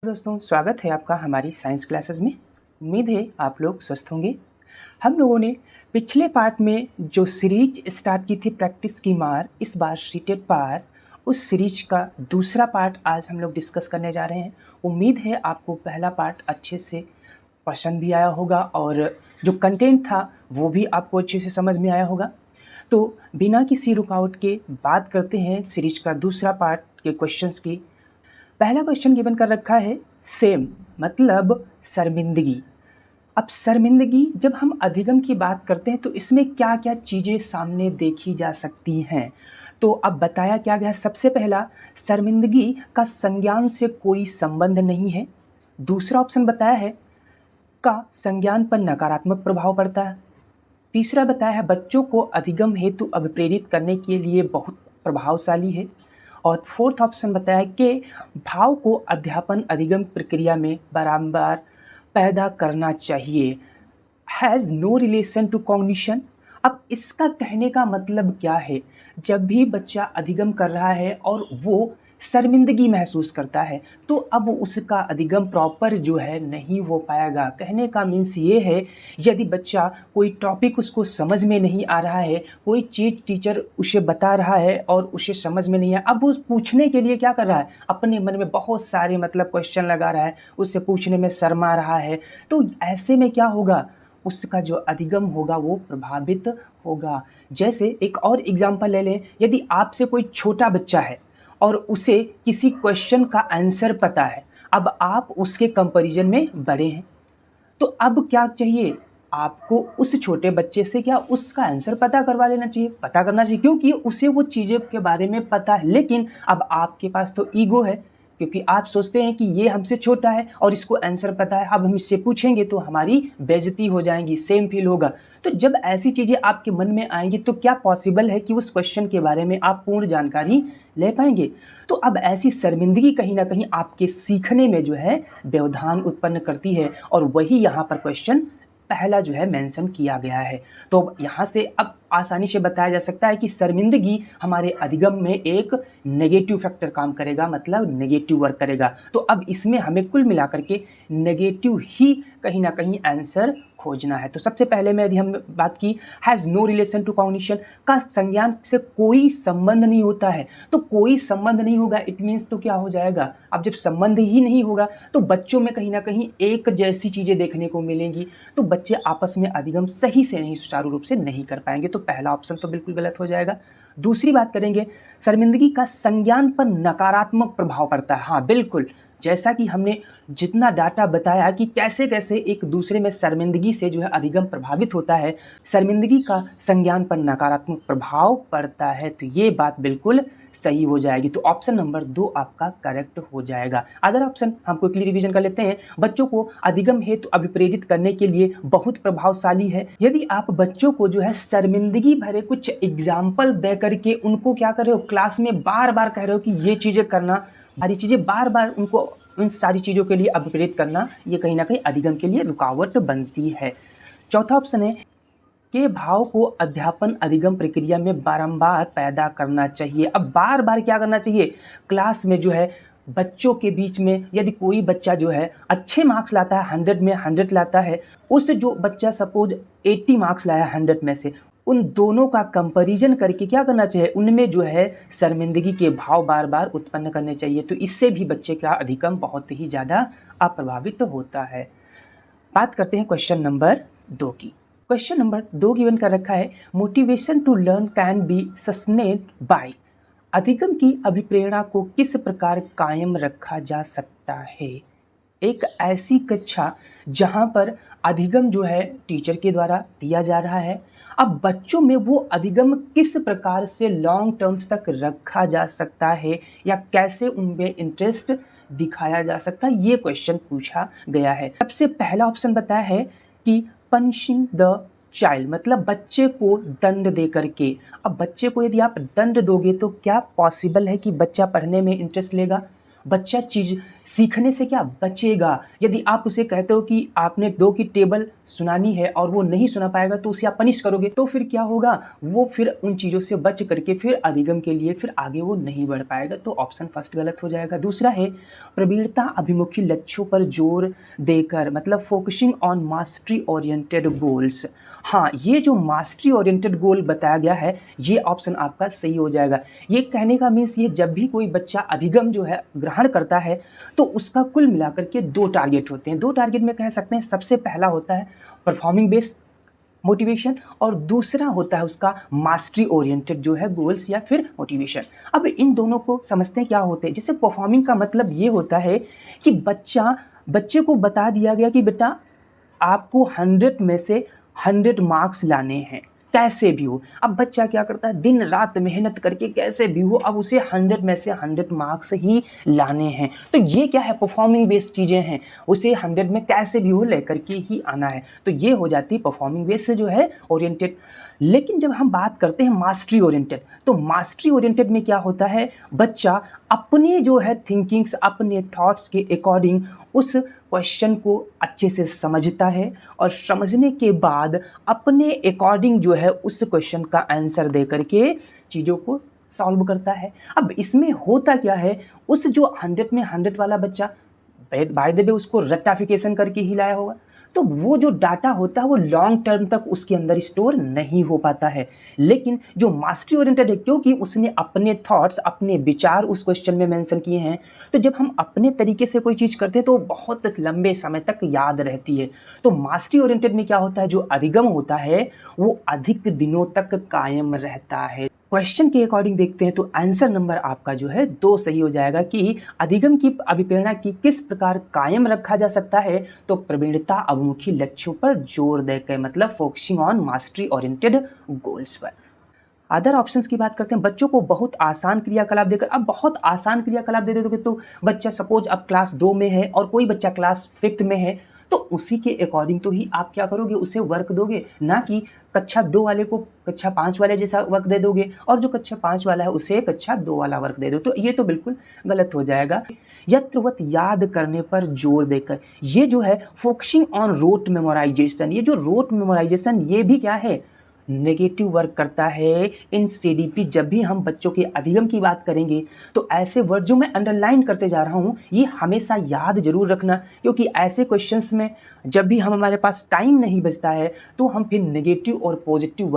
दोस्तों, स्वागत है आपका हमारी साइंस क्लासेस में। उम्मीद है आप लोग स्वस्थ होंगे। हम लोगों ने पिछले पार्ट में जो सीरीज स्टार्ट की थी प्रैक्टिस की मार इस बार शीटेड पार, उस सीरीज का दूसरा पार्ट आज हम लोग डिस्कस करने जा रहे हैं। उम्मीद है आपको पहला पार्ट अच्छे से पसंद भी आया होगा और जो कंटेंट था वो भी आपको अच्छे से समझ में आया होगा। तो बिना किसी रुकावट के बात करते हैं सीरीज का दूसरा पार्ट के क्वेश्चंस की। पहला क्वेश्चन गिवन कर रखा है सेम मतलब शर्मिंदगी। अब शर्मिंदगी जब हम अधिगम की बात करते हैं तो इसमें क्या क्या चीज़ें सामने देखी जा सकती हैं। तो अब बताया क्या गया, सबसे पहला शर्मिंदगी का संज्ञान से कोई संबंध नहीं है। दूसरा ऑप्शन बताया है का संज्ञान पर नकारात्मक प्रभाव पड़ता है। तीसरा बताया है बच्चों को अधिगम हेतु अभिप्रेरित करने के लिए बहुत प्रभावशाली है। और फोर्थ ऑप्शन बताया कि भाव को अध्यापन अधिगम प्रक्रिया में बारंबार पैदा करना चाहिए। Has no relation to cognition. अब इसका कहने का मतलब क्या है, जब भी बच्चा अधिगम कर रहा है और वो शर्मिंदगी महसूस करता है तो अब उसका अधिगम प्रॉपर जो है नहीं हो पाएगा। कहने का मीन्स ये है, यदि बच्चा कोई टॉपिक उसको समझ में नहीं आ रहा है, कोई चीज़ टीचर उसे बता रहा है और उसे समझ में नहीं आया, अब वो पूछने के लिए क्या कर रहा है, अपने मन में बहुत सारे क्वेश्चन लगा रहा है, उससे पूछने में शर्मा रहा है। तो ऐसे में क्या होगा, उसका जो अधिगम होगा वो प्रभावित होगा। जैसे एक और एग्जांपल ले लें, यदि आपसे कोई छोटा बच्चा है और उसे किसी क्वेश्चन का आंसर पता है, अब आप उसके कंपैरिजन में बड़े हैं, तो अब क्या चाहिए आपको, उस छोटे बच्चे से क्या उसका आंसर पता करवा लेना चाहिए, पता करना चाहिए, क्योंकि उसे वो चीज़ों के बारे में पता है। लेकिन अब आपके पास तो ईगो है, क्योंकि आप सोचते हैं कि ये हमसे छोटा है और इसको आंसर पता है, अब हम इससे पूछेंगे तो हमारी बेइज्जती हो जाएगी, सेम फील होगा। तो जब ऐसी चीज़ें आपके मन में आएंगी तो क्या पॉसिबल है कि उस क्वेश्चन के बारे में आप पूर्ण जानकारी ले पाएंगे। तो अब ऐसी शर्मिंदगी कहीं ना कहीं आपके सीखने में जो है व्यवधान उत्पन्न करती है, और वही यहाँ पर क्वेश्चन पहला जो है मेंशन किया गया है। तो यहाँ से अब आसानी से बताया जा सकता है कि शर्मिंदगी हमारे अधिगम में एक नेगेटिव फैक्टर काम करेगा, मतलब नेगेटिव वर्क करेगा। तो अब इसमें हमें कुल मिलाकर के नेगेटिव ही कहीं ना कहीं आंसर खोजना है। तो सबसे पहले में यदि हम बात की has no relation to cognition, का संज्ञान से कोई संबंध नहीं होता है, तो कोई संबंध नहीं होगा इट मीन्स तो क्या हो जाएगा, अब जब संबंध ही नहीं होगा तो बच्चों में कहीं ना कहीं एक जैसी चीज़ें देखने को मिलेंगी, तो बच्चे आपस में अधिगम सही से नहीं, सुचारू रूप से नहीं कर पाएंगे। तो पहला ऑप्शन तो बिल्कुल गलत हो जाएगा। दूसरी बात करेंगे, शर्मिंदगी का संज्ञान पर नकारात्मक प्रभाव पड़ता है। हाँ बिल्कुल, जैसा कि हमने जितना डाटा बताया कि कैसे कैसे एक दूसरे में शर्मिंदगी से जो है अधिगम प्रभावित होता है, शर्मिंदगी का संज्ञान पर नकारात्मक प्रभाव पड़ता है, तो ये बात बिल्कुल सही हो जाएगी। तो ऑप्शन नंबर 2 आपका करेक्ट हो जाएगा। अदर ऑप्शन हमको क्लियर रिवीजन कर लेते हैं। बच्चों को अधिगम हेतु अभिप्रेरित करने के लिए बहुत प्रभावशाली है। यदि आप बच्चों को जो है शर्मिंदगी भरे कुछ एग्जाम्पल दे करके उनको क्या कर रहे हो, क्लास में बार बार कह रहे हो कि ये चीज़ें करना, सारी चीज़ें बार बार उनको उन सारी चीज़ों के लिए अभिप्रेरित करना, ये कहीं ना कहीं अधिगम के लिए रुकावट बनती है। चौथा ऑप्शन है के भाव को अध्यापन अधिगम प्रक्रिया में बारंबार पैदा करना चाहिए। अब बार बार क्या करना चाहिए, क्लास में जो है बच्चों के बीच में यदि कोई बच्चा जो है अच्छे मार्क्स लाता है, 100 में 100 लाता है, उस जो बच्चा सपोज 80 मार्क्स लाया 100 में से, उन दोनों का कंपैरिजन करके क्या करना चाहिए, उनमें जो है शर्मिंदगी के भाव बार बार उत्पन्न करने चाहिए। तो इससे भी बच्चे का अधिगम बहुत ही ज़्यादा अप्रभावित होता है। बात करते हैं क्वेश्चन नंबर 2 की। क्वेश्चन नंबर 2 गिवन कर रखा है motivation to learn can be sustained by. अधिगम की अभिप्रेरणा को किस प्रकार कायम रखा जा सकता है। एक ऐसी कक्षा जहां पर अधिगम जो है टीचर के द्वारा दिया जा रहा है, अब बच्चों में वो अधिगम किस प्रकार से लॉन्ग टर्म्स तक रखा जा सकता है या कैसे उनमें इंटरेस्ट दिखाया जा सकता है, ये क्वेश्चन पूछा गया है। सबसे पहला ऑप्शन बताया है कि पनिशिंग द चाइल्ड, मतलब बच्चे को दंड दे करके। अब बच्चे को यदि आप दंड दोगे तो क्या पॉसिबल है कि बच्चा पढ़ने में इंटरेस्ट लेगा, बच्चा सीखने से क्या बचेगा। यदि आप उसे कहते हो कि आपने 2 की टेबल सुनानी है और वो नहीं सुना पाएगा तो उसे आप पनिश करोगे, तो फिर क्या होगा, वो फिर उन चीज़ों से बच करके फिर अधिगम के लिए फिर आगे वो नहीं बढ़ पाएगा। तो ऑप्शन फर्स्ट गलत हो जाएगा। दूसरा है प्रवीणता अभिमुखी लक्ष्यों पर जोर देकर, मतलब focusing on mastery oriented goals. हाँ, ये जो मास्टरी ओरिएंटेड गोल बताया गया है, ये ऑप्शन आपका सही हो जाएगा। ये कहने का मीन्स ये जब भी कोई बच्चा अधिगम जो है ग्रहण करता है तो उसका कुल मिलाकर के 2 टारगेट होते हैं। 2 टारगेट में कह सकते हैं, सबसे पहला होता है परफॉर्मिंग बेस्ड मोटिवेशन और दूसरा होता है उसका मास्टरी ओरिएंटेड जो है गोल्स या फिर मोटिवेशन। अब इन दोनों को समझते हैं क्या होते हैं। जैसे परफॉर्मिंग का मतलब ये होता है कि बच्चे को बता दिया गया कि बेटा आपको 100 में से 100 मार्क्स लाने हैं, कैसे भी हो। अब बच्चा क्या करता है, दिन रात मेहनत करके कैसे भी हो अब उसे 100 में से 100 मार्क्स ही लाने हैं। तो ये क्या है, परफॉर्मिंग बेस्ड चीज़ें हैं, उसे 100 में कैसे भी हो लेकर के ही आना है। तो ये हो जाती है परफॉर्मिंग बेस्ड से जो है ओरिएंटेड। लेकिन जब हम बात करते हैं मास्टरी ओरिएंटेड, तो मास्टरी ओरिएंटेड में क्या होता है, बच्चा अपने जो है थिंकिंग्स, अपने थॉट्स के अकॉर्डिंग उस क्वेश्चन को अच्छे से समझता है और समझने के बाद अपने अकॉर्डिंग जो है उस क्वेश्चन का आंसर दे करके चीज़ों को सॉल्व करता है। अब इसमें होता क्या है, उस जो 100 में 100 वाला बच्चा बाय द वे उसको रट्टाफिकेशन करके ही लाया होगा, तो वो जो डाटा होता है वो लॉन्ग टर्म तक उसके अंदर स्टोर नहीं हो पाता है। लेकिन जो मास्टरी ओरिएंटेड है, क्योंकि उसने अपने थॉट्स, अपने विचार उस क्वेश्चन में मेंशन किए हैं, तो जब हम अपने तरीके से कोई चीज़ करते हैं तो बहुत लंबे समय तक याद रहती है। तो मास्टरी ओरिएंटेड में क्या होता है, जो अधिगम होता है वो अधिक दिनों तक कायम रहता है। क्वेश्चन के अकॉर्डिंग देखते हैं तो आंसर नंबर आपका जो है 2 सही हो जाएगा कि अधिगम की अभिप्रेरणा की किस प्रकार कायम रखा जा सकता है, तो प्रवीणता अभिमुखी लक्ष्यों पर जोर देकर, मतलब focusing on mastery oriented goals पर। अदर ऑप्शंस की बात करते हैं, बच्चों को बहुत आसान क्रियाकलाप देकर। अब बहुत आसान क्रियाकलाप दे दोगे तो बच्चा सपोज अब क्लास 2 में है और कोई बच्चा क्लास 5th में है, तो उसी के अकॉर्डिंग तो ही आप क्या करोगे, उसे वर्क दोगे, ना कि कक्षा 2 वाले को कक्षा 5 वाले जैसा वर्क दे दोगे और जो कक्षा 5 वाला है उसे कक्षा 2 वाला वर्क दे दो। तो ये तो बिल्कुल गलत हो जाएगा। यत्रवत याद करने पर जोर देकर, ये जो है फोकसिंग ऑन रोट मेमोराइजेशन, ये जो रोट मेमोराइजेशन ये भी क्या है, नेगेटिव वर्क करता है इन सीडीपी। जब भी हम बच्चों के अधिगम की बात करेंगे तो ऐसे वर्ड जो मैं अंडरलाइन करते जा रहा हूँ ये हमेशा याद जरूर रखना, क्योंकि ऐसे क्वेश्चंस में जब भी हमारे पास टाइम नहीं बचता है तो हम फिर नेगेटिव और पॉजिटिव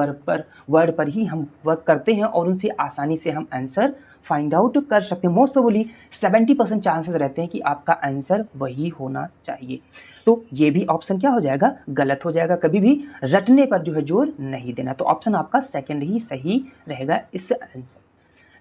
वर्ड पर ही हम वर्क करते हैं और उनसे आसानी से हम आंसर फाइंड आउट कर सकते हैं। मोस्ट प्रोबेबली 70% चांसेस रहते हैं कि आपका आंसर वही होना चाहिए। तो ये भी ऑप्शन क्या हो जाएगा, गलत हो जाएगा। कभी भी रटने पर जो है जोर नहीं देना। तो ऑप्शन आपका सेकंड ही सही रहेगा इस आंसर।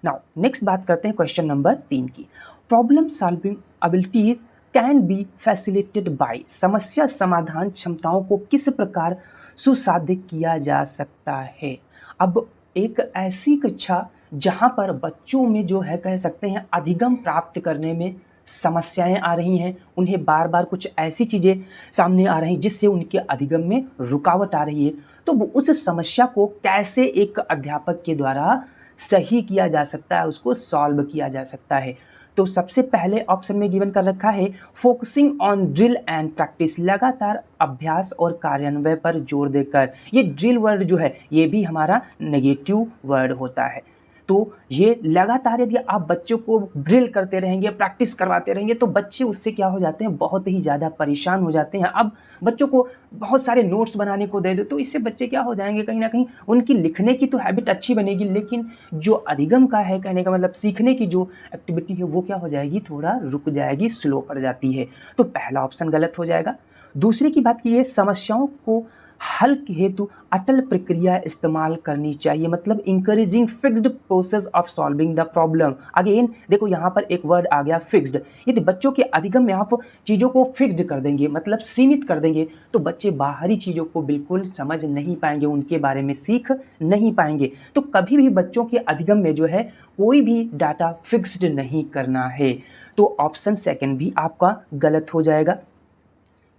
नाउ नेक्स्ट बात करते हैं क्वेश्चन नंबर 3 की। Problem solving abilities can be facilitated bye, समस्या समाधान क्षमताओं को किस प्रकार सुसाध्य किया जा सकता है। अब एक ऐसी कक्षा जहाँ पर बच्चों में जो है कह सकते हैं अधिगम प्राप्त करने में समस्याएं आ रही हैं, उन्हें बार बार कुछ ऐसी चीज़ें सामने आ रही हैं जिससे उनके अधिगम में रुकावट आ रही है, तो वो उस समस्या को कैसे एक अध्यापक के द्वारा सही किया जा सकता है, उसको सॉल्व किया जा सकता है। तो सबसे पहले ऑप्शन में गिवन कर रखा है focusing on drill and practice, लगातार अभ्यास और कार्यान्वयन पर जोर देकर। ये ड्रिल वर्ड जो है ये भी हमारा नेगेटिव वर्ड होता है। तो ये लगातार यदि आप बच्चों को ड्रिल करते रहेंगे, प्रैक्टिस करवाते रहेंगे, तो बच्चे उससे क्या हो जाते हैं, बहुत ही ज़्यादा परेशान हो जाते हैं। अब बच्चों को बहुत सारे नोट्स बनाने को दे दो तो इससे बच्चे क्या हो जाएंगे, कहीं ना कहीं उनकी लिखने की तो हैबिट अच्छी बनेगी, लेकिन जो अधिगम का है, कहने का मतलब सीखने की जो एक्टिविटी है वो क्या हो जाएगी, थोड़ा रुक जाएगी, स्लो पड़ जाती है। तो पहला ऑप्शन गलत हो जाएगा। दूसरे की बात की है समस्याओं को हल हेतु अटल प्रक्रिया इस्तेमाल करनी चाहिए, मतलब encouraging fixed process of solving the problem. Again देखो यहाँ पर एक वर्ड आ गया फिक्स्ड। यदि बच्चों के अधिगम में आप चीज़ों को फिक्स्ड कर देंगे, मतलब सीमित कर देंगे, तो बच्चे बाहरी चीज़ों को बिल्कुल समझ नहीं पाएंगे, उनके बारे में सीख नहीं पाएंगे। तो कभी भी बच्चों के अधिगम में जो है कोई भी डाटा फिक्स्ड नहीं करना है। तो ऑप्शन सेकेंड भी आपका गलत हो जाएगा।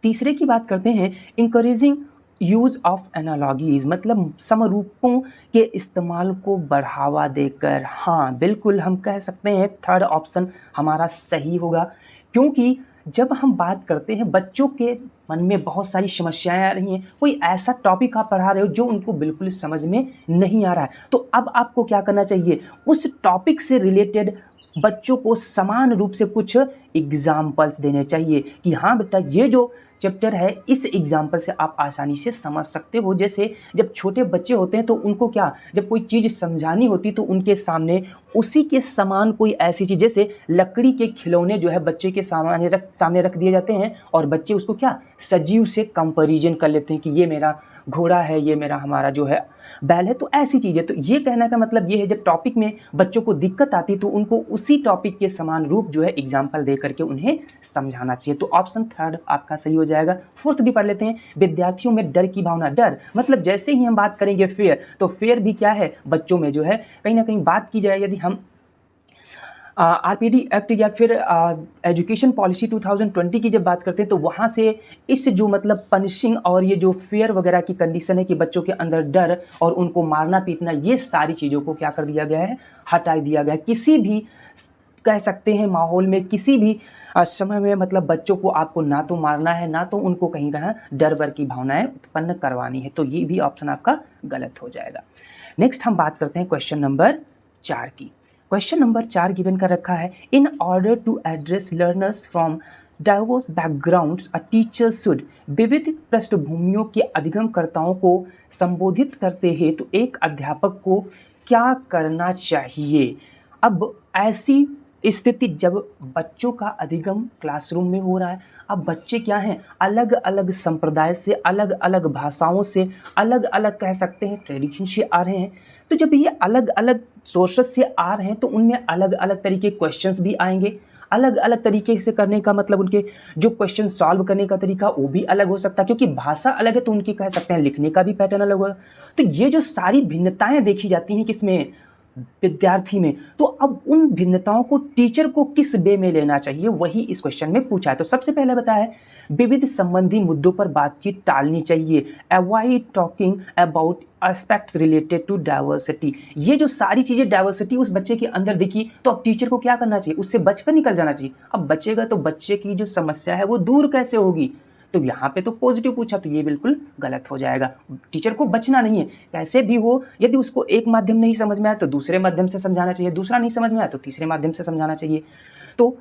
तीसरे की बात करते हैं इंकरेजिंग यूज ऑफ एनालॉजीज, मतलब समरूपों के इस्तेमाल को बढ़ावा देकर। हाँ बिल्कुल हम कह सकते हैं थर्ड ऑप्शन हमारा सही होगा, क्योंकि जब हम बात करते हैं बच्चों के मन में बहुत सारी समस्याएं आ रही हैं, कोई ऐसा टॉपिक आप पढ़ा रहे हो जो उनको बिल्कुल समझ में नहीं आ रहा है, तो अब आपको क्या करना चाहिए, उस टॉपिक से रिलेटेड बच्चों को समान रूप से कुछ एग्जाम्पल्स देने चाहिए कि हाँ बेटा ये जो चैप्टर है इस एग्जाम्पल से आप आसानी से समझ सकते हो। जैसे जब छोटे बच्चे होते हैं तो उनको क्या, जब कोई चीज़ समझानी होती तो उनके सामने उसी के समान कोई ऐसी चीज़, जैसे लकड़ी के खिलौने जो है बच्चे के सामने रख दिए जाते हैं और बच्चे उसको क्या सजीव से कंपैरिजन कर लेते हैं कि ये मेरा घोड़ा है, ये मेरा हमारा जो है बैल है। तो ऐसी चीज़ें, तो ये कहने का मतलब ये है जब टॉपिक में बच्चों को दिक्कत आती तो उनको उसी टॉपिक के समान रूप जो है एग्जाम्पल दे करके उन्हें समझाना चाहिए। तो ऑप्शन थर्ड आपका सही हो जाएगा। फोर्थ भी पढ़ लेते हैं, विद्यार्थियों में डर की भावना। डर मतलब जैसे ही हम बात करेंगे फेयर, तो फेयर भी क्या है बच्चों में जो है कहीं ना कहीं बात की जाए, यदि हम आरपीडी एक्ट या फिर एजुकेशन पॉलिसी 2020 की जब बात करते हैं तो वहाँ से इस जो मतलब पनिशिंग और ये जो फेयर वगैरह की कंडीशन है कि बच्चों के अंदर डर और उनको मारना पीटना, ये सारी चीज़ों को क्या कर दिया गया है, हटा दिया गया है। किसी भी कह सकते हैं माहौल में, किसी भी समय में मतलब बच्चों को आपको ना तो मारना है ना तो उनको कहीं कहाँ डर वर की भावनाएं उत्पन्न करवानी है। तो ये भी ऑप्शन आपका गलत हो जाएगा। नेक्स्ट हम बात करते हैं क्वेश्चन नंबर 4 की। क्वेश्चन नंबर 4 गिवन कर रखा है, in order to address learners from diverse backgrounds a teacher should, विविध पृष्ठभूमियों के अधिगमकर्ताओं को संबोधित करते हैं तो एक अध्यापक को क्या करना चाहिए। अब ऐसी स्थिति जब बच्चों का अधिगम क्लासरूम में हो रहा है, अब बच्चे क्या हैं, अलग अलग संप्रदाय से, अलग अलग भाषाओं से, अलग अलग कह सकते हैं ट्रेडिशन से आ रहे हैं। तो जब ये अलग अलग सोर्सेस से आ रहे हैं तो उनमें अलग अलग तरीके क्वेश्चंस भी आएंगे, अलग अलग तरीके से करने का मतलब उनके जो क्वेश्चन सॉल्व करने का तरीका वो भी अलग हो सकता है, क्योंकि भाषा अलग है तो उनकी कह सकते हैं लिखने का भी पैटर्न अलग होगा। तो ये जो सारी भिन्नताएं देखी जाती हैं किसमें, विद्यार्थी में, तो अब उन भिन्नताओं को टीचर को किस वे में लेना चाहिए वही इस क्वेश्चन में पूछा है। तो सबसे पहले बताया है विविध संबंधी मुद्दों पर बातचीत टालनी चाहिए, avoid talking about aspects related to diversity. ये जो सारी चीजें डाइवर्सिटी उस बच्चे के अंदर दिखी तो अब टीचर को क्या करना चाहिए, उससे बचकर निकल जाना चाहिए। अब बचेगा तो बच्चे की जो समस्या है वो दूर कैसे होगी, तो यहाँ पे तो पॉजिटिव पूछा तो ये बिल्कुल गलत हो जाएगा। टीचर को बचना नहीं है, कैसे भी हो, यदि उसको एक माध्यम नहीं समझ में आया तो दूसरे माध्यम से समझाना चाहिए, दूसरा नहीं समझ में आया तो तीसरे माध्यम से समझाना चाहिए। तो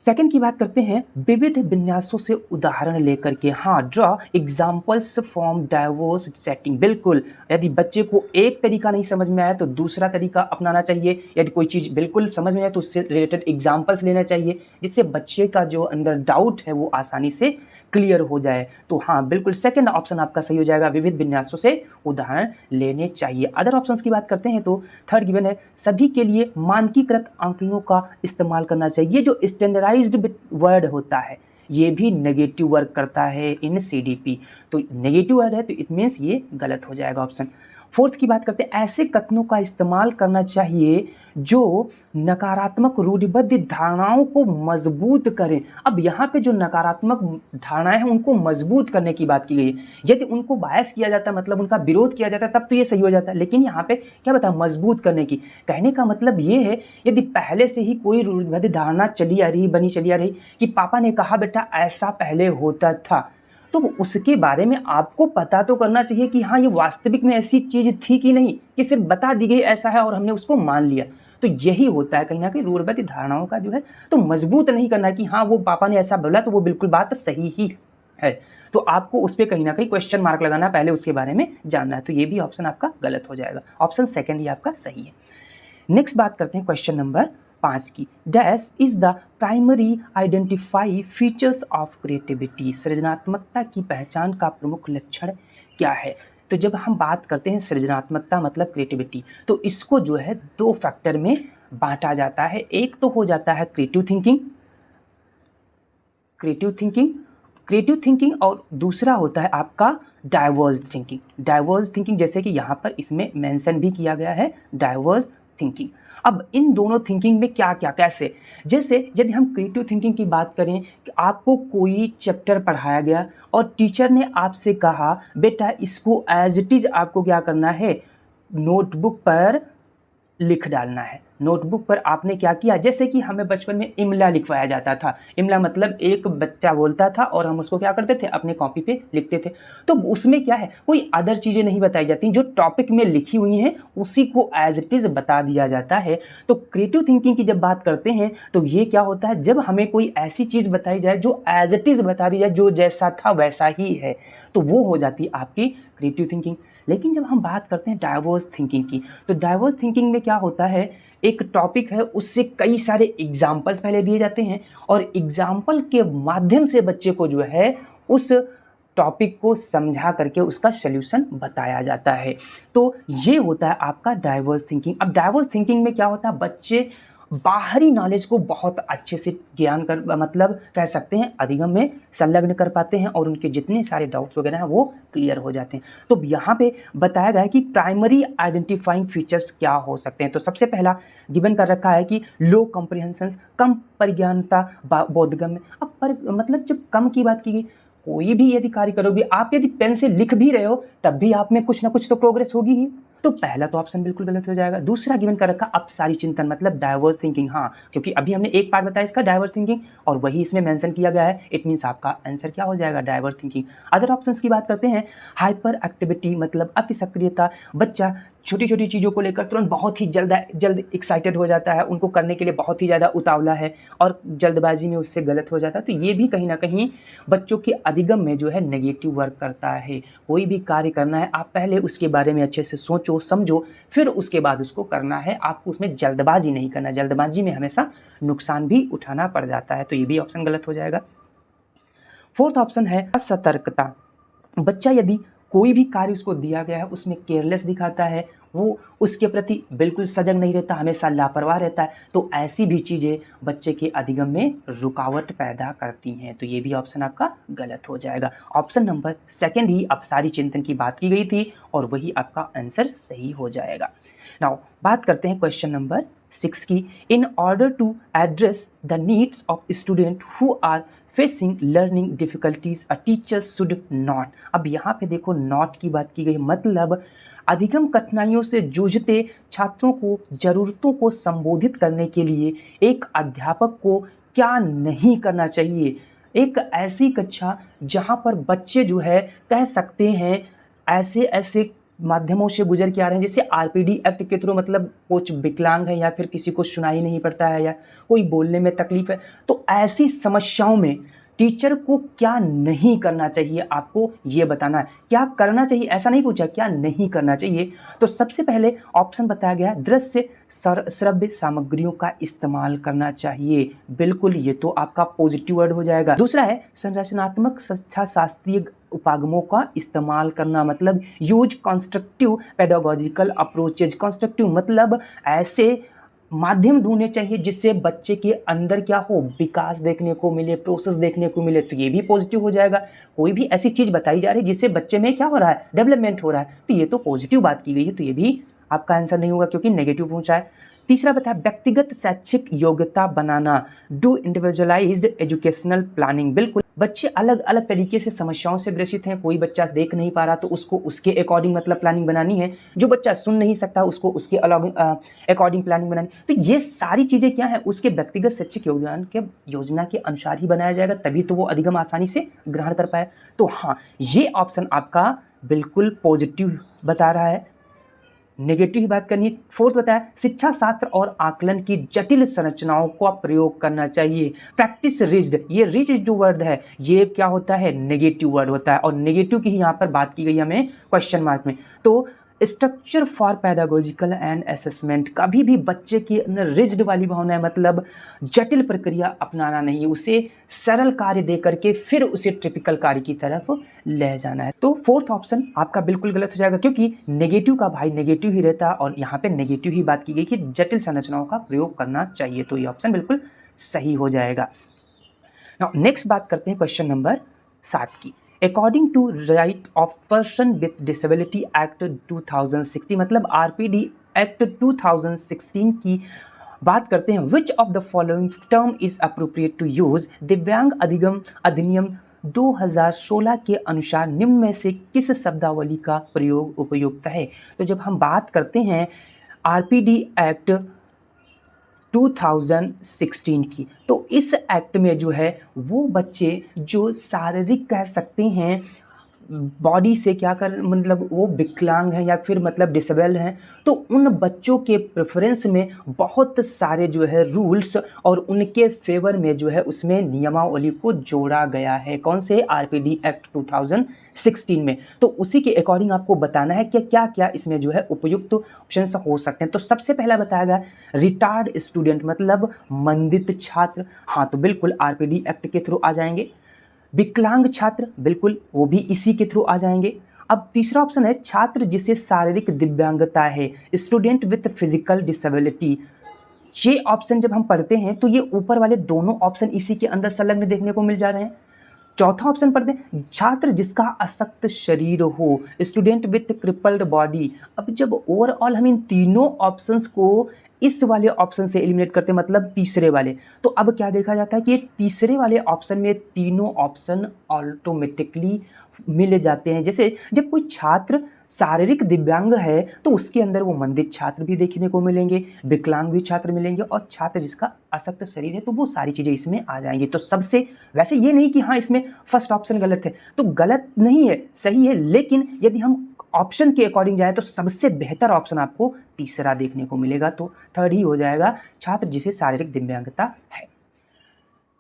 सेकंड की बात करते हैं, विविध विन्यासों से उदाहरण लेकर के, हाँ draw examples from diverse setting. बिल्कुल, यदि बच्चे को एक तरीका नहीं समझ में आया तो दूसरा तरीका अपनाना चाहिए, यदि कोई चीज़ बिल्कुल समझ में आए तो उससे रिलेटेड एग्जाम्पल्स लेना चाहिए जिससे बच्चे का जो अंदर डाउट है वो आसानी से क्लियर हो जाए। तो हाँ बिल्कुल सेकंड ऑप्शन आपका सही हो जाएगा, विविध विन्यासों से उदाहरण लेने चाहिए। अदर ऑप्शंस की बात करते हैं तो थर्ड गिवन है, सभी के लिए मानकीकृत आंकड़ों का इस्तेमाल करना चाहिए। ये जो स्टैंडर्डाइज्ड वर्ड होता है ये भी नेगेटिव वर्क करता है इन सीडीपी, तो नेगेटिव वर्ड है तो इट मीन्स ये गलत हो जाएगा ऑप्शन। फोर्थ की बात करते हैं, ऐसे कथनों का इस्तेमाल करना चाहिए जो नकारात्मक रूढ़िबद्ध धारणाओं को मजबूत करें। अब यहाँ पे जो नकारात्मक धारणाएं हैं उनको मजबूत करने की बात की गई है। यदि उनको बायस किया जाता है मतलब उनका विरोध किया जाता है तब तो ये सही हो जाता है, लेकिन यहाँ पे क्या बता मजबूत करने की, कहने का मतलब ये है यदि पहले से ही कोई रूढ़िबद्ध धारणा चली आ रही, बनी चली आ रही कि पापा ने कहा बेटा ऐसा पहले होता था, तो उसके बारे में आपको पता तो करना चाहिए कि हाँ ये वास्तविक में ऐसी चीज़ थी कि नहीं, कि सिर्फ बता दी गई ऐसा है और हमने उसको मान लिया। तो यही होता है कहीं ना कहीं रूढ़िबद्ध धारणाओं का जो है तो मजबूत नहीं करना कि हाँ वो पापा ने ऐसा बोला तो वो बिल्कुल बात सही ही है, तो आपको उस पर कहीं ना कहीं क्वेश्चन मार्क लगाना, पहले उसके बारे में जानना है। तो ये भी ऑप्शन आपका गलत हो जाएगा, ऑप्शन सेकेंड ही आपका सही है। नेक्स्ट बात करते हैं क्वेश्चन नंबर 5 की, dash is the primary identify features of creativity. सृजनात्मकता की पहचान का प्रमुख लक्षण क्या है। तो जब हम बात करते हैं सृजनात्मकता मतलब क्रिएटिविटी, तो इसको जो है दो फैक्टर में बांटा जाता है। एक तो हो जाता है क्रिएटिव थिंकिंग और दूसरा होता है आपका डाइवर्स थिंकिंग, जैसे कि यहाँ पर इसमें मेंशन भी किया गया है डाइवर्स थिंकिंग। अब इन दोनों थिंकिंग में क्या क्या कैसे, जैसे यदि हम क्रिएटिव थिंकिंग की बात करें कि आपको कोई चैप्टर पढ़ाया गया और टीचर ने आपसे कहा बेटा इसको एज इट इज आपको क्या करना है, नोटबुक पर लिख डालना है। नोटबुक पर आपने क्या किया, जैसे कि हमें बचपन में इमला लिखवाया जाता था। इमला मतलब एक बच्चा बोलता था और हम उसको क्या करते थे, अपने कॉपी पे लिखते थे। तो उसमें क्या है, कोई अदर चीज़ें नहीं बताई जाती, जो टॉपिक में लिखी हुई हैं उसी को एज इट इज़ बता दिया जाता है। तो क्रिएटिव थिंकिंग की जब बात करते हैं तो ये क्या होता है, जब हमें कोई ऐसी चीज़ बताई जाए जो एज इट इज़ बता दी जाए, जो जैसा था वैसा ही है, तो वो हो जाती है आपकी क्रिएटिव थिंकिंग। लेकिन जब हम बात करते हैं डाइवर्स थिंकिंग की, तो डाइवर्स थिंकिंग में क्या होता है, एक टॉपिक है, उससे कई सारे एग्जाम्पल्स पहले दिए जाते हैं और एग्जाम्पल के माध्यम से बच्चे को जो है उस टॉपिक को समझा करके उसका सल्यूशन बताया जाता है। तो ये होता है आपका डाइवर्स थिंकिंग। अब डाइवर्स थिंकिंग में क्या होता है, बच्चे बाहरी नॉलेज को बहुत अच्छे से ज्ञान कर मतलब कह सकते हैं अधिगम में संलग्न कर पाते हैं और उनके जितने सारे डाउट्स वगैरह हैं वो क्लियर हो जाते हैं। तो यहाँ पे बताया गया है कि प्राइमरी आइडेंटिफाइंग फीचर्स क्या हो सकते हैं। तो सबसे पहला गिवन कर रखा है कि लो कॉम्प्रिहेंशंस, कम परिज्ञानता बोधगम्य। अब मतलब जब कम की बात की गई, कोई भी यदि कार्य करोगे आप, यदि पेन से लिख भी रहे हो तब भी आप में कुछ ना कुछ तो प्रोग्रेस होगी ही। तो पहला तो ऑप्शन बिल्कुल गलत हो जाएगा। दूसरा गिवन कर रखा अपसारी चिंतन मतलब डाइवर्स थिंकिंग। हाँ, क्योंकि अभी हमने एक पार्ट बताया इसका डाइवर्स थिंकिंग और वही इसमें मेंशन किया गया है, इट मींस आपका आंसर क्या हो जाएगा, डाइवर्स थिंकिंग। अदर ऑप्शंस की बात करते हैं, हाइपर एक्टिविटी मतलब अति सक्रियता, बच्चा छोटी छोटी चीज़ों को लेकर तुरंत बहुत ही जल्द एक्साइटेड हो जाता है, उनको करने के लिए बहुत ही ज़्यादा उतावला है और जल्दबाजी में उससे गलत हो जाता है। तो ये भी कहीं ना कहीं बच्चों के अधिगम में जो है नेगेटिव वर्क करता है। कोई भी कार्य करना है आप पहले उसके बारे में अच्छे से सोचो समझो, फिर उसके बाद उसको करना है। आपको उसमें जल्दबाजी नहीं करना, जल्दबाजी में हमेशा नुकसान भी उठाना पड़ जाता है। तो ये भी ऑप्शन गलत हो जाएगा। फोर्थ ऑप्शन है असतर्कता। बच्चा यदि कोई भी कार्य उसको दिया गया है उसमें केयरलेस दिखाता है, वो उसके प्रति बिल्कुल सजग नहीं रहता, हमेशा लापरवाह रहता है, तो ऐसी भी चीज़ें बच्चे के अधिगम में रुकावट पैदा करती हैं। तो ये भी ऑप्शन आपका गलत हो जाएगा। ऑप्शन नंबर सेकंड ही अपसारी चिंतन की बात की गई थी और वही आपका आंसर सही हो जाएगा। नाउ बात करते हैं क्वेश्चन नंबर 6 की। In order to address the needs of student who are facing learning difficulties a teacher should not. अब यहाँ पे देखो नॉट की बात की गई, मतलब अधिगम कठिनाइयों से जूझते छात्रों को जरूरतों को संबोधित करने के लिए एक अध्यापक को क्या नहीं करना चाहिए। एक ऐसी कक्षा जहाँ पर बच्चे जो है कह सकते हैं ऐसे ऐसे माध्यमों से गुजर के आ रहे हैं, जैसे आरपीडी एक्ट के थ्रू, मतलब कुछ विकलांग है या फिर किसी को सुनाई नहीं पड़ता है या कोई बोलने में तकलीफ है, तो ऐसी समस्याओं में टीचर को क्या नहीं करना चाहिए, आपको ये बताना है। क्या करना चाहिए ऐसा नहीं पूछा, क्या नहीं करना चाहिए। तो सबसे पहले ऑप्शन बताया गया है दृश्य श्रव्य सामग्रियों का इस्तेमाल करना चाहिए, बिल्कुल ये तो आपका पॉजिटिव वर्ड हो जाएगा। दूसरा है संरचनात्मक शिक्षा शास्त्रीय उपागमों का इस्तेमाल करना, मतलब use constructive pedagogical approaches. Constructive मतलब ऐसे माध्यम ढूंढने चाहिए जिससे बच्चे के अंदर क्या हो, विकास देखने को मिले, प्रोसेस देखने को मिले, तो ये भी पॉजिटिव हो जाएगा। कोई भी ऐसी चीज बताई जा रही है जिससे बच्चे में क्या हो रहा है, डेवलपमेंट हो रहा है, तो ये तो पॉजिटिव बात की गई है, तो ये भी आपका आंसर नहीं होगा क्योंकि नेगेटिव पहुंचा है। तीसरा बताया व्यक्तिगत शैक्षिक योग्यता बनाना, डू इंडिविजुअलाइज्ड एजुकेशनल प्लानिंग। बिल्कुल बच्चे अलग अलग तरीके से समस्याओं से ग्रसित हैं, कोई बच्चा देख नहीं पा रहा तो उसको उसके अकॉर्डिंग मतलब प्लानिंग बनानी है, जो बच्चा सुन नहीं सकता उसको उसके अकॉर्डिंग प्लानिंग बनानी। तो ये सारी चीज़ें क्या है, उसके व्यक्तिगत शैक्षिक योगदान के योजना के अनुसार ही बनाया जाएगा, तभी तो वो अधिगम आसानी से ग्रहण कर पाए। तो हाँ, ये ऑप्शन आपका बिल्कुल पॉजिटिव बता रहा है, नेगेटिव ही बात करनी है। फोर्थ बताया शिक्षा शास्त्र और आकलन की जटिल संरचनाओं का प्रयोग करना चाहिए, प्रैक्टिस रिज्ड। ये रिज्ड जो वर्ड है ये क्या होता है, नेगेटिव वर्ड होता है और नेगेटिव की ही यहाँ पर बात की गई हमें क्वेश्चन मार्क में। तो structure for pedagogical and assessment, कभी भी बच्चे के अंदर रिज्ड वाली भावना है, मतलब जटिल प्रक्रिया अपनाना नहीं है, उसे सरल कार्य दे करके फिर उसे ट्रिपिकल कार्य की तरफ ले जाना है। तो फोर्थ ऑप्शन आपका बिल्कुल गलत हो जाएगा क्योंकि नेगेटिव का भाई नेगेटिव ही रहता है और यहाँ पे नेगेटिव ही बात की गई कि जटिल संरचनाओं का प्रयोग करना चाहिए, तो ये ऑप्शन बिल्कुल सही हो जाएगा। नाउ नेक्स्ट बात करते हैं क्वेश्चन नंबर 7 की। According to right of person with disability act 2016, मतलब आरपीडी एक्ट 2016 की बात करते हैं। Which of the following term is appropriate to use. दिव्यांग अधिगम अधिनियम 2016 के अनुसार निम्न में से किस शब्दावली का प्रयोग उपयुक्त है। तो जब हम बात करते हैं आरपीडी एक्ट 2016 की। तो इस एक्ट में जो है वो बच्चे जो शारीरिक कह सकते हैं बॉडी से क्या कर मतलब वो विकलांग हैं या फिर मतलब डिसेबल हैं, तो उन बच्चों के प्रेफरेंस में बहुत सारे जो है रूल्स और उनके फेवर में जो है उसमें नियमावली को जोड़ा गया है। कौन से? आरपीडी एक्ट 2016 में। तो उसी के अकॉर्डिंग आपको बताना है कि क्या क्या इसमें जो है उपयुक्त ऑप्शंस हो सकते हैं। तो सबसे पहला बताया गया रिटार्ड स्टूडेंट मतलब मंदित छात्र, हाँ तो बिल्कुल आरपीडी एक्ट के थ्रू आ जाएंगे। विकलांग छात्र, बिल्कुल वो भी इसी के थ्रू आ जाएंगे। अब तीसरा ऑप्शन है छात्र जिसे शारीरिक दिव्यांगता है, स्टूडेंट विथ फिजिकल डिसेबिलिटी। ये ऑप्शन जब हम पढ़ते हैं तो ये ऊपर वाले दोनों ऑप्शन इसी के अंदर संलग्न देखने को मिल जा रहे हैं। चौथा ऑप्शन पढ़ते हैं छात्र जिसका अशक्त शरीर हो, स्टूडेंट विथ क्रिपल्ड बॉडी। अब जब ओवरऑल हम इन तीनों ऑप्शंस को इस वाले ऑप्शन से एलिमिनेट करते हैं मतलब तीसरे वाले, तो अब क्या देखा जाता है कि ये तीसरे वाले ऑप्शन में तीनों ऑप्शन ऑटोमेटिकली मिल जाते हैं। जैसे जब कोई छात्र शारीरिक दिव्यांग है तो उसके अंदर वो मंदित छात्र भी देखने को मिलेंगे, विकलांग भी छात्र मिलेंगे और छात्र जिसका अशक्त शरीर है, तो वो सारी चीज़ें इसमें आ जाएंगी। तो सबसे वैसे ये नहीं कि हाँ इसमें फर्स्ट ऑप्शन गलत है, तो गलत नहीं है, सही है, लेकिन यदि हम ऑप्शन के अकॉर्डिंग जाए तो सबसे बेहतर ऑप्शन आपको तीसरा देखने को मिलेगा। तो थर्ड ही हो जाएगा छात्र जिसे शारीरिक दिव्यांगता है।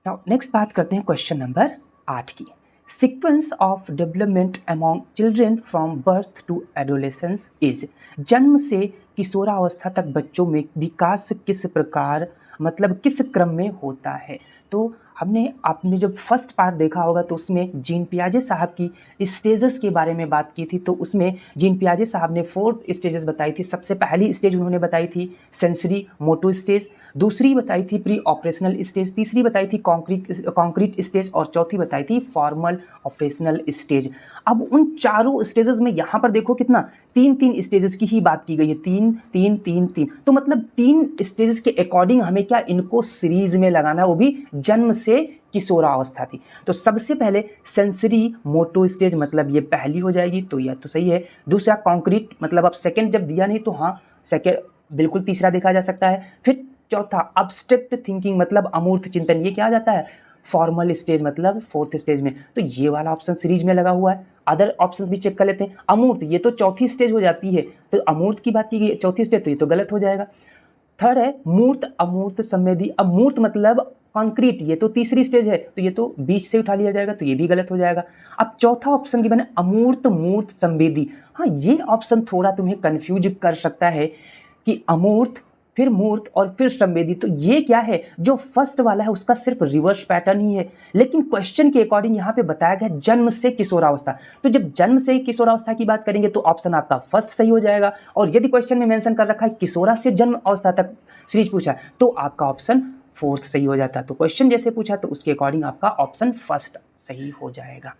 नाउ नेक्स्ट बात करते हैं क्वेश्चन नंबर 8 की। Sequence of development among children from birth to adolescence is. जन्म से किशोरावस्था तक बच्चों में विकास किस प्रकार मतलब किस क्रम में होता है। तो आपने जब फर्स्ट पार्ट देखा होगा तो उसमें जीन पियाजे साहब की स्टेजेस के बारे में बात की थी। तो उसमें जीन पियाजे साहब ने 4 स्टेजेस बताई थी। सबसे पहली स्टेज उन्होंने बताई थी सेंसरी मोटो स्टेज, दूसरी बताई थी प्री ऑपरेशनल स्टेज, तीसरी बताई थी कॉन्क्रीट स्टेज और चौथी बताई थी फॉर्मल ऑपरेशनल स्टेज। अब उन चारों स्टेजेस में यहाँ पर देखो कितना 3-3 स्टेजेस की ही बात की गई है, 3-3-3-3। तो मतलब 3 स्टेजेस के अकॉर्डिंग हमें क्या इनको सीरीज में लगाना है, वो भी जन्म से किशोरावस्था थी। तो सबसे पहले सेंसरी मोटो स्टेज मतलब ये पहली हो जाएगी, तो यह तो सही है। दूसरा कॉन्क्रीट मतलब अब सेकंड जब दिया नहीं तो हाँ सेकंड बिल्कुल तीसरा देखा जा सकता है। फिर चौथा अब्स्ट्रैक्ट थिंकिंग मतलब अमूर्त चिंतन, ये क्या आ जाता है फॉर्मल स्टेज मतलब 4th स्टेज में। तो ये वाला ऑप्शन सीरीज में लगा हुआ है। अदर ऑप्शंस भी चेक कर लेते हैं। अमूर्त ये तो चौथी स्टेज हो जाती है, तो अमूर्त की बात की गई चौथी स्टेज, तो ये तो गलत हो जाएगा। थर्ड है मूर्त अमूर्त संवेदी। अब मूर्त मतलब कॉन्क्रीट, ये तो तीसरी स्टेज है, तो ये तो बीच से उठा लिया जाएगा, तो ये भी गलत हो जाएगा। अब चौथा ऑप्शन की बने अमूर्त मूर्त संवेदी। हाँ ये ऑप्शन थोड़ा तुम्हें कंफ्यूज कर सकता है कि अमूर्त फिर मूर्त और फिर संवेदी, तो ये क्या है जो फर्स्ट वाला है उसका सिर्फ रिवर्स पैटर्न ही है। लेकिन क्वेश्चन के अकॉर्डिंग यहाँ पे बताया गया जन्म से किशोरावस्था, तो जब जन्म से किशोरावस्था की बात करेंगे तो ऑप्शन आपका फर्स्ट सही हो जाएगा। और यदि क्वेश्चन में मेंशन कर रखा है किशोरा से जन्म अवस्था तक सीरीज पूछा तो आपका ऑप्शन 4th सही हो जाता। तो क्वेश्चन जैसे पूछा तो उसके अकॉर्डिंग आपका ऑप्शन फर्स्ट सही हो जाएगा।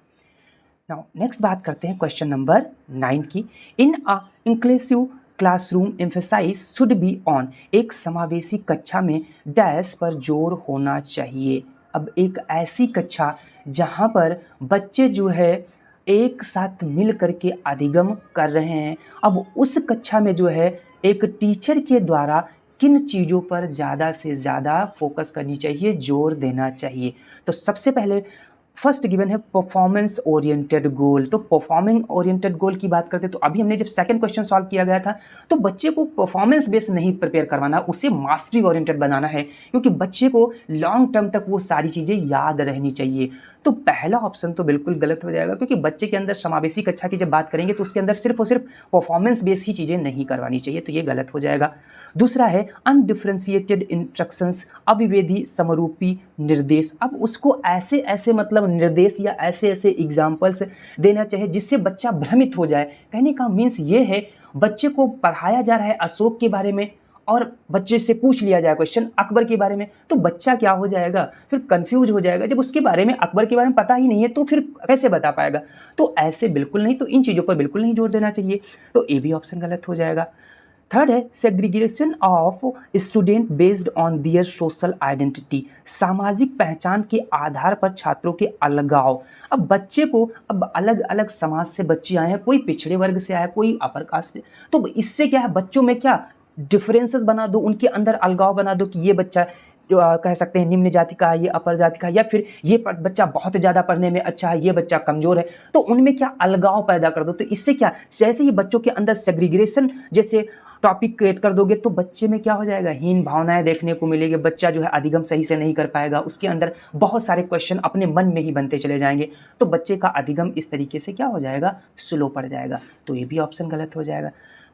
नाउ नेक्स्ट बात करते हैं क्वेश्चन नंबर 9 की। In a inclusive classroom emphasize should be on. एक समावेशी कक्षा में डैश पर जोर होना चाहिए। अब एक ऐसी कक्षा जहाँ पर बच्चे जो है एक साथ मिल करके अधिगम कर रहे हैं, अब उस कक्षा में जो है एक टीचर के द्वारा किन चीज़ों पर ज़्यादा से ज़्यादा फोकस करनी चाहिए, जोर देना चाहिए। तो सबसे पहले फर्स्ट गिवन है परफॉर्मेंस ओरिएंटेड गोल। तो परफॉर्मिंग ओरिएंटेड गोल की बात करते तो अभी हमने जब सेकंड क्वेश्चन सॉल्व किया गया था तो बच्चे को परफॉर्मेंस बेस्ड नहीं प्रिपेयर करवाना, उसे मास्टरी ओरिएंटेड बनाना है, क्योंकि बच्चे को लॉन्ग टर्म तक वो सारी चीज़ें याद रहनी चाहिए। तो पहला ऑप्शन तो बिल्कुल गलत हो जाएगा, क्योंकि बच्चे के अंदर समावेशी कक्षा की जब बात करेंगे तो उसके अंदर सिर्फ और सिर्फ परफॉर्मेंस बेस्ड ही चीज़ें नहीं करवानी चाहिए, तो ये गलत हो जाएगा। दूसरा है अनडिफ्रेंशिएटेड इंस्ट्रक्शंस, अविवेदी समरूपी निर्देश। अब उसको ऐसे ऐसे मतलब निर्देश या ऐसे ऐसे एग्जाम्पल्स देना चाहिए जिससे बच्चा भ्रमित हो जाए। कहने का मीन्स ये है बच्चे को पढ़ाया जा रहा है अशोक के बारे में और बच्चे से पूछ लिया जाए क्वेश्चन अकबर के बारे में, तो बच्चा क्या हो जाएगा फिर कंफ्यूज हो जाएगा। जब उसके बारे में अकबर के बारे में पता ही नहीं है तो फिर कैसे बता पाएगा। तो ऐसे बिल्कुल नहीं, तो इन चीज़ों पर बिल्कुल नहीं जोर देना चाहिए, तो ए भी ऑप्शन गलत हो जाएगा। थर्ड है segregation of student based on their social identity, सामाजिक पहचान के आधार पर छात्रों के अलगाव। अब बच्चे को अब अलग अलग समाज से बच्चे आए हैं, कोई पिछड़े वर्ग से आया, कोई अपर कास्ट से, तो इससे क्या है बच्चों में क्या डिफरेंसेस बना दो, उनके अंदर अलगाव बना दो कि ये बच्चा जो कह सकते हैं निम्न जाति का है, ये अपर जाति का है, या फिर ये बच्चा बहुत ज़्यादा पढ़ने में अच्छा है, ये बच्चा कमज़ोर है, तो उनमें क्या अलगाव पैदा कर दो। तो इससे क्या, जैसे ही बच्चों के अंदर सेग्रीगेशन जैसे टॉपिक क्रिएट कर दोगे तो बच्चे में क्या हो जाएगा, हीन भावनाएं देखने को मिलेगी, बच्चा जो है अधिगम सही से नहीं कर पाएगा, उसके अंदर बहुत सारे क्वेश्चन अपने मन में ही बनते चले जाएंगे, तो बच्चे का अधिगम इस तरीके से क्या हो जाएगा, स्लो पड़ जाएगा। तो ये भी ऑप्शन गलत हो जाएगा।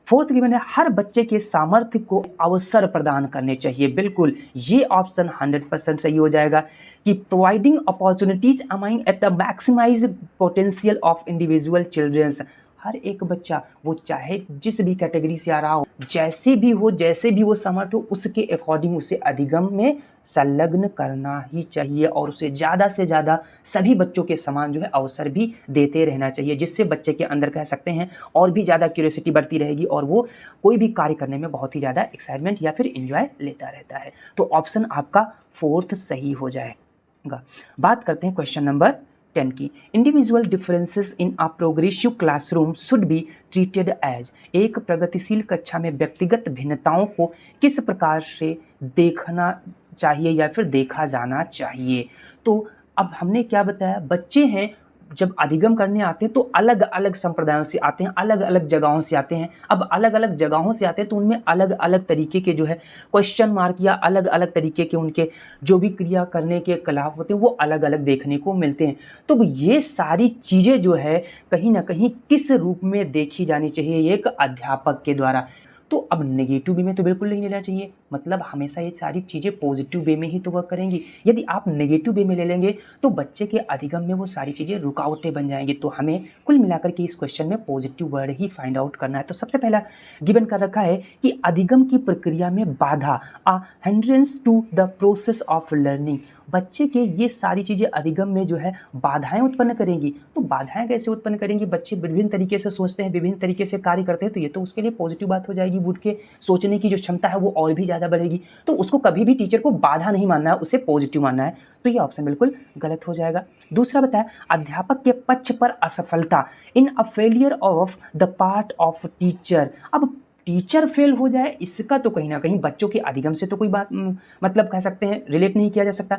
फोर्थ गिवन है, हर बच्चे के सामर्थ्य को अवसर प्रदान करने चाहिए। बिल्कुल, ये ऑप्शन 100% सही हो जाएगा कि providing opportunities aiming at the maximize potential of individual childrens. हर एक बच्चा, वो चाहे जिस भी कैटेगरी से आ रहा हो, जैसे भी वो समर्थ हो, उसके अकॉर्डिंग उसे अधिगम में संलग्न करना ही चाहिए और उसे ज़्यादा से ज़्यादा सभी बच्चों के समान जो है अवसर भी देते रहना चाहिए, जिससे बच्चे के अंदर कह सकते हैं और भी ज़्यादा क्यूरियोसिटी बढ़ती रहेगी और वो कोई भी कार्य करने में बहुत ही ज़्यादा एक्साइटमेंट या फिर इंजॉय लेता रहता है। तो ऑप्शन आपका फोर्थ सही हो जाएगा। बात करते हैं क्वेश्चन नंबर 10 की। Individual differences in a progressive classroom should be treated as. एक प्रगतिशील कक्षा में व्यक्तिगत भिन्नताओं को किस प्रकार से देखना चाहिए या फिर देखा जाना चाहिए। तो अब हमने क्या बताया, बच्चे हैं जब अधिगम करने आते हैं तो अलग अलग संप्रदायों से आते हैं, अलग अलग जगहों से आते हैं। अब अलग अलग जगहों से आते हैं तो उनमें अलग अलग तरीके के जो है क्वेश्चन मार्क या अलग अलग तरीके के उनके जो भी क्रिया करने के कला होते हैं वो अलग अलग देखने को मिलते हैं। तो ये सारी चीज़ें जो है कहीं ना कहीं किस रूप में देखी जानी चाहिए, एक अध्यापक के द्वारा। तो अब नेगेटिव वे में तो बिल्कुल नहीं लेना चाहिए, मतलब हमेशा ये सारी चीज़ें पॉजिटिव वे में ही तो वर्क करेंगी। यदि आप नेगेटिव वे में ले लेंगे तो बच्चे के अधिगम में वो सारी चीज़ें रुकावटें बन जाएंगी। तो हमें कुल मिलाकर के इस क्वेश्चन में पॉजिटिव वर्ड ही फाइंड आउट करना है। तो सबसे पहला गिवन कर रखा है कि अधिगम की प्रक्रिया में बाधा, a hindrance to the process of learning. बच्चे के ये सारी चीज़ें अधिगम में जो है बाधाएं उत्पन्न करेंगी। तो बाधाएं कैसे उत्पन्न करेंगी, बच्चे विभिन्न तरीके से सोचते हैं, विभिन्न तरीके से कार्य करते हैं, तो ये तो उसके लिए पॉजिटिव बात हो जाएगी। उठ के सोचने की जो क्षमता है वो और भी ज़्यादा बढ़ेगी। तो उसको कभी भी टीचर को बाधा नहीं मानना है, उसे पॉजिटिव मानना है। तो ये ऑप्शन बिल्कुल गलत हो जाएगा। दूसरा बताया, अध्यापक के पक्ष पर असफलता, in a failure of the part of teacher. अब टीचर फेल हो जाए, इसका तो कहीं ना कहीं बच्चों के अधिगम से तो कोई बात मतलब कह सकते हैं रिलेट नहीं किया जा सकता।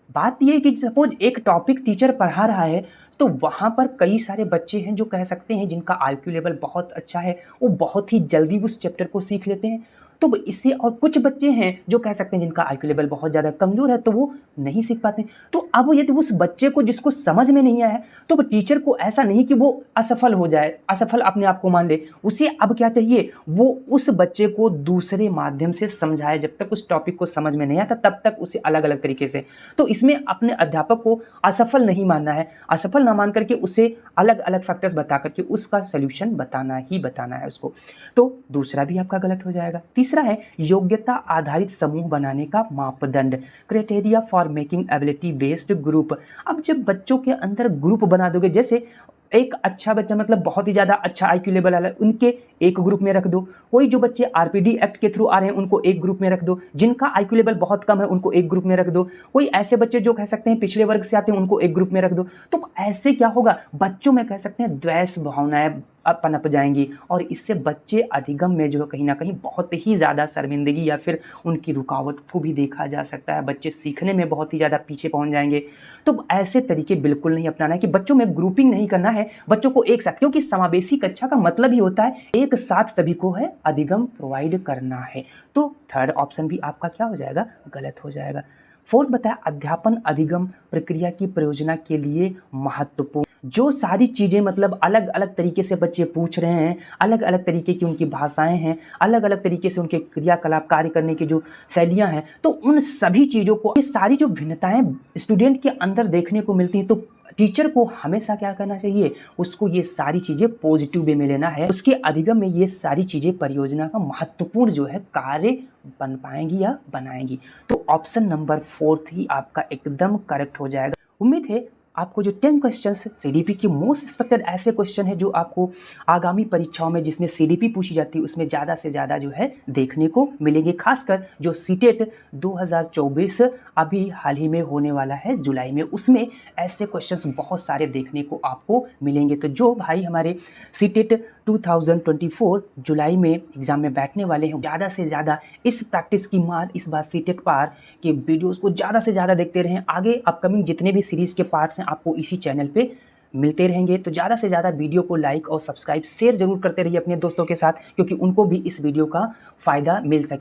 बात यह है कि सपोज एक टॉपिक टीचर पढ़ा रहा है तो वहाँ पर कई सारे बच्चे हैं जो कह सकते हैं जिनका आईक्यू लेवल बहुत अच्छा है, वो बहुत ही जल्दी उस चैप्टर को सीख लेते हैं। तो इससे, और कुछ बच्चे हैं जो कह सकते हैं जिनका आईक्यू लेवल बहुत ज़्यादा कमज़ोर है तो वो नहीं सीख पाते। तो अब यदि उस बच्चे को जिसको समझ में नहीं आया है तो टीचर को ऐसा नहीं कि वो असफल हो जाए, असफल अपने आप को मान ले, उसे अब क्या चाहिए, वो उस बच्चे को दूसरे माध्यम से समझाए। जब तक उस टॉपिक को समझ में नहीं आता तब तक उसे अलग अलग तरीके से, तो इसमें अपने अध्यापक को असफल नहीं मानना है, असफल ना मान करके उसे अलग अलग फैक्टर्स बता करके उसका सोल्यूशन बताना ही बताना है उसको। तो दूसरा भी आपका गलत हो जाएगा। तीसरा है योग्यता आधारित समूह बनाने का मापदंड, criteria for making ability based group. अब जब बच्चों के अंदर ग्रुप बना दोगे, जैसे एक अच्छा बच्चा मतलब बहुत ही ज़्यादा अच्छा आईक्यू लेवल वाला, उनके एक ग्रुप में रख दो। कोई जो बच्चे आरपीडी एक्ट के थ्रू आ रहे हैं उनको एक ग्रुप में रख दो। जिनका आईक्यू लेवल बहुत कम है उनको एक ग्रुप में रख दो। कोई ऐसे बच्चे जो कह सकते हैं पिछड़े वर्ग से आते हैं उनको एक ग्रुप में रख दो। तो ऐसे क्या होगा, बच्चों में कह सकते हैं द्वेष भावनाएं पनप जाएंगी और इससे बच्चे अधिगम में जो कहीं ना कहीं बहुत ही ज़्यादा शर्मिंदगी या फिर उनकी रुकावट को भी देखा जा सकता है। बच्चे सीखने में बहुत ही ज़्यादा पीछे पहुंच जाएंगे। तो ऐसे तरीके बिल्कुल नहीं अपनाना है कि बच्चों में ग्रुपिंग नहीं करना है, बच्चों को एक साथ, क्योंकि समावेशी कक्षा का मतलब ही होता है एक साथ सभी को है अधिगम प्रोवाइड करना है। तो थर्ड ऑप्शन भी आपका क्या हो जाएगा, गलत हो जाएगा। फोर्थ बताया, अध्यापन अधिगम प्रक्रिया की प्रयोजना के लिए महत्वपूर्ण। जो सारी चीज़ें मतलब अलग अलग तरीके से बच्चे पूछ रहे हैं, अलग अलग तरीके की उनकी भाषाएं हैं, अलग अलग तरीके से उनके क्रियाकलाप कार्य करने की जो शैलियां हैं, तो उन सभी चीज़ों को, ये सारी जो भिन्नताएं स्टूडेंट के अंदर देखने को मिलती हैं, तो टीचर को हमेशा क्या करना चाहिए, उसको ये सारी चीज़ें पॉजिटिव वे में लेना है। उसके अधिगम में ये सारी चीज़ें परियोजना का महत्वपूर्ण जो है कार्य बन पाएंगी या बनाएंगी। तो ऑप्शन नंबर 4 ही आपका एकदम करेक्ट हो जाएगा। उम्मीद है आपको जो 10 क्वेश्चंस सीडीपी के मोस्ट एक्सपेक्टेड ऐसे क्वेश्चन है जो आपको आगामी परीक्षाओं में जिसमें सीडीपी पूछी जाती है उसमें ज़्यादा से ज़्यादा जो है देखने को मिलेंगे, खासकर जो सीटेट 2024 अभी हाल ही में होने वाला है जुलाई में, उसमें ऐसे क्वेश्चंस बहुत सारे देखने को आपको मिलेंगे। तो जो भाई हमारे सीटेट 2024 जुलाई में एग्जाम में बैठने वाले हैं, ज़्यादा से ज़्यादा इस प्रैक्टिस की मार, इस बार सीटेट पार के वीडियोस को ज़्यादा से ज़्यादा देखते रहें। आगे अपकमिंग जितने भी सीरीज़ के पार्ट्स हैं आपको इसी चैनल पे मिलते रहेंगे। तो ज़्यादा से ज़्यादा वीडियो को लाइक और सब्सक्राइब शेयर जरूर करते रहिए अपने दोस्तों के साथ, क्योंकि उनको भी इस वीडियो का फ़ायदा मिल सके।